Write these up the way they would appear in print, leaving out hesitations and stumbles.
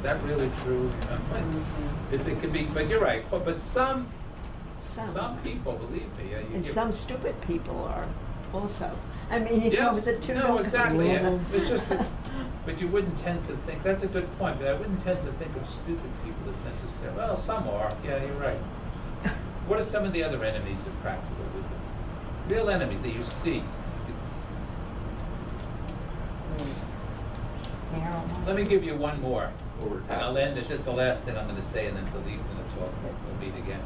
that really true? You know, it could be, but you're right. But some people, believe me, and some stupid people are also. I mean, you know, yes, the two no, don't exactly. come It's just that, but you wouldn't tend to think, that's a good point, but I wouldn't tend to think of stupid people as necessary. Well, some are, yeah, you're right. What are some of the other enemies of practical wisdom? Real enemies that you see. Let me give you one more, and I'll end it. Just the last thing I'm going to say, and then Philippe's going to talk. We'll meet again.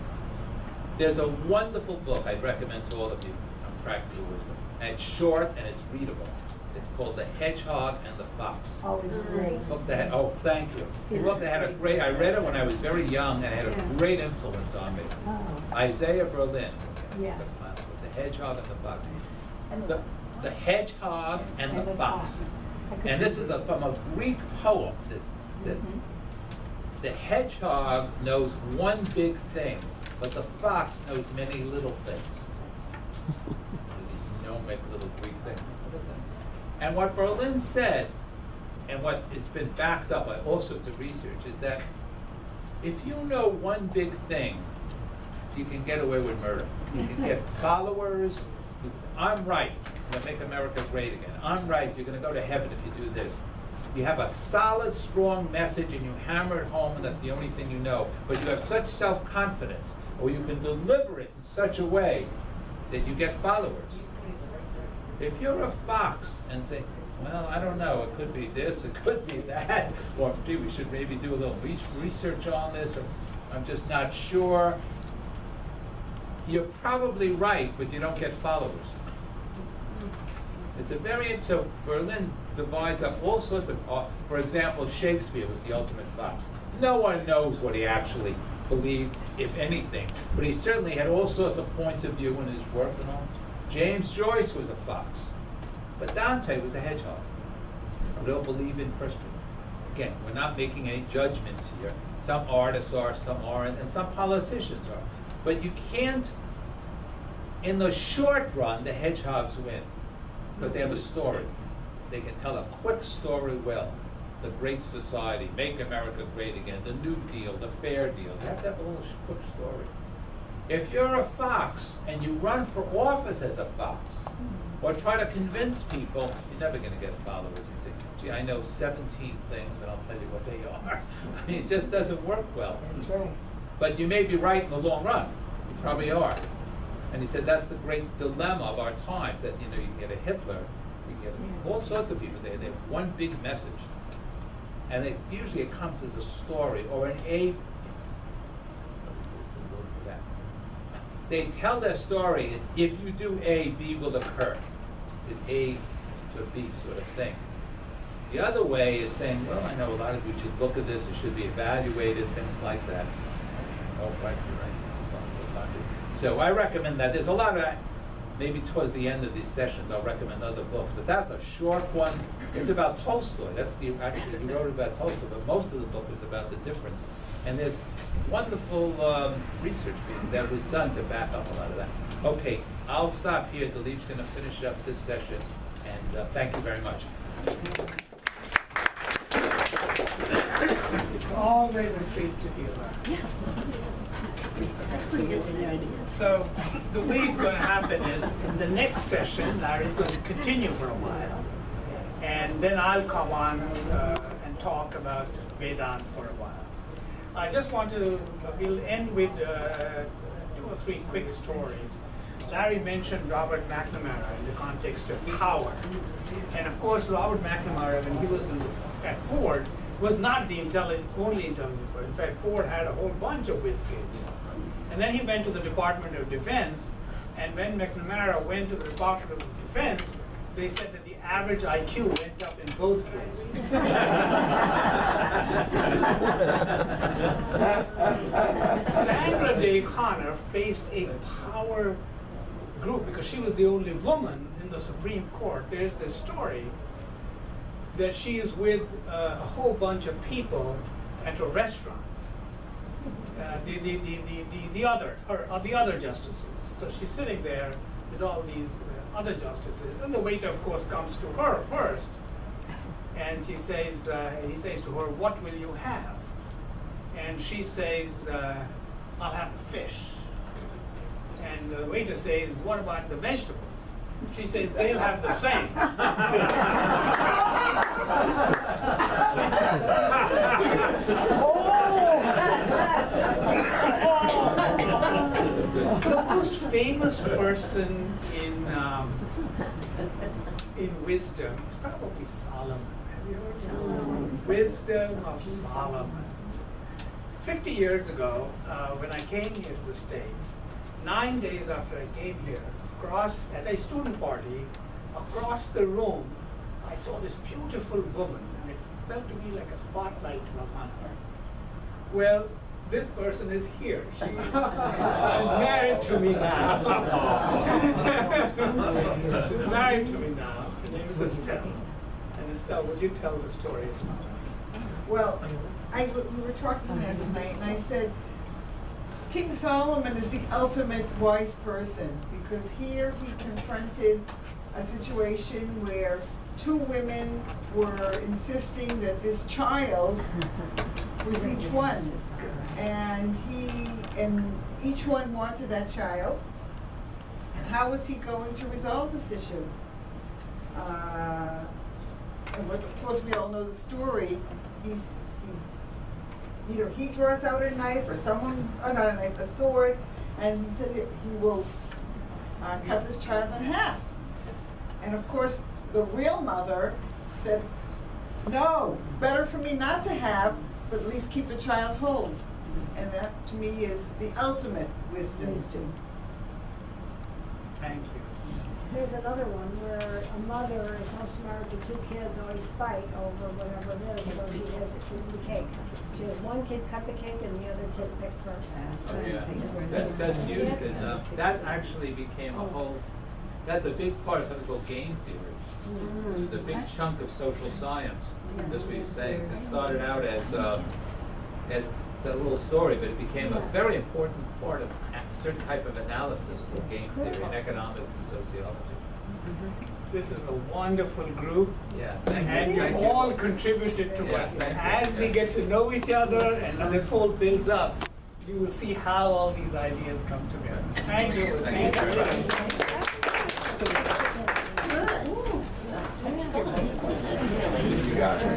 There's a wonderful book I'd recommend to all of you on practical wisdom. And it's short and it's readable. It's called The Hedgehog and the Fox. Oh, it's great. Book that. Oh, thank you. It's Book that had a great. I read it when I was very young, and it had a great influence on me. Oh. Isaiah Berlin. Yeah. The Hedgehog and the Fox. The Hedgehog and the Fox. And this is from a Greek poem. This said, the hedgehog knows one big thing, but the fox knows many little things. You don't make little Greek things. And what Berlin said, and what it's been backed up by all sorts of research, is that if you know one big thing, you can get away with murder. You can get followers. I'm right. I'm going to make America great again. I'm right. You're going to go to heaven if you do this. You have a solid, strong message, and you hammer it home, and that's the only thing you know. But you have such self-confidence, or you can deliver it in such a way that you get followers. If you're a fox and say, well, I don't know, it could be this, it could be that, or gee, we should maybe do a little research on this, or I'm just not sure. You're probably right, but you don't get followers. It's a very, so Berlin divides up all sorts of, for example, Shakespeare was the ultimate fox. No one knows what he actually believed, if anything, but he certainly had all sorts of points of view in his work and all. James Joyce was a fox, but Dante was a hedgehog. We don't believe in Christian. Again, we're not making any judgments here. Some artists are, some aren't, and some politicians are. But you can't, in the short run, the hedgehogs win, because they have a story. They can tell a quick story well. The Great Society, Make America Great Again, the New Deal, the Fair Deal. You have to have a little quick story. If you're a fox and you run for office as a fox, or try to convince people, you're never going to get followers. You say, gee, I know 17 things, and I'll tell you what they are. I mean, it just doesn't work well. That's right. But you may be right in the long run. You probably are. And he said that's the great dilemma of our times, that, you know, you can get a Hitler, you can get all sorts of people there. They have one big message. And usually it comes as a story or an A. They tell their story, if you do A, B will occur. It's A to B sort of thing. The other way is saying, well, I know a lot of you should look at this, it should be evaluated, things like that. Oh, right, you're right. So I recommend that. There's a lot of, maybe towards the end of these sessions, I'll recommend other books, but that's a short one. It's about Tolstoy. Actually, he wrote about Tolstoy, but most of the book is about the difference. And there's wonderful research that was done to back up a lot of that. Okay, I'll stop here. Dilip's going to finish up this session, and thank you very much. It's always a treat to be around. So the way it's going to happen is, in the next session, Larry's going to continue for a while, and then I'll come on and talk about Vedanta for a while. I just want to, we'll end with 2 or 3 quick stories. Larry mentioned Robert McNamara in the context of power. And of course, Robert McNamara, when he was at Ford, was not the only intelligent person. In fact, Ford had a whole bunch of whiz kids. And then he went to the Department of Defense, and when McNamara went to the Department of Defense, they said that the average IQ went up in both places. Sandra Day Connor faced a power group because she was the only woman in the Supreme Court. There's this story that she is with a whole bunch of people at a restaurant. The other justices. So she's sitting there with all these other justices, and the waiter, of course, comes to her first, And he says to her, "What will you have?" And she says, "I'll have the fish." And the waiter says, "What about the vegetables?" She says, "They'll have the same." The most famous person in wisdom is probably Solomon. Have you heard Solomon? Wisdom of Solomon. 50 years ago, when I came here to the States, 9 days after I came here, at a student party, across the room, I saw this beautiful woman, and it felt to me like a spotlight was on her. Well, this person is here. She's married to me now. She's married to me now. Her name is Estelle. And Estelle, would you tell the story of Solomon? Well, we were talking last night, and I said, King Solomon is the ultimate wise person, because here he confronted a situation where two women were insisting that this child was each one. And each one wanted that child. And how was he going to resolve this issue? Of course, we all know the story. Either he draws out a knife or not a knife, a sword, and he said he will cut this child in half. And of course, the real mother said, "No, better for me not to have, but at least keep the child whole." And that, to me, is the ultimate wisdom. Thank you. There's another one where a mother is so smart, the two kids always fight over whatever it is, so she has to keep the cake. She has one kid cut the cake and the other kid pick first. Oh, yeah. That's huge, and that actually became that's a big part of something called game theory, which is a big chunk of social science, as we say. It started out as a little story, but it became a very important part of a certain type of analysis for game theory in economics and sociology. This is a wonderful group. Yeah, thank you. And you all contributed to Yeah, it. thank you. As we get to know each other and when this whole builds up, you will see how all these ideas come together. Thank you. Thank you. You got it.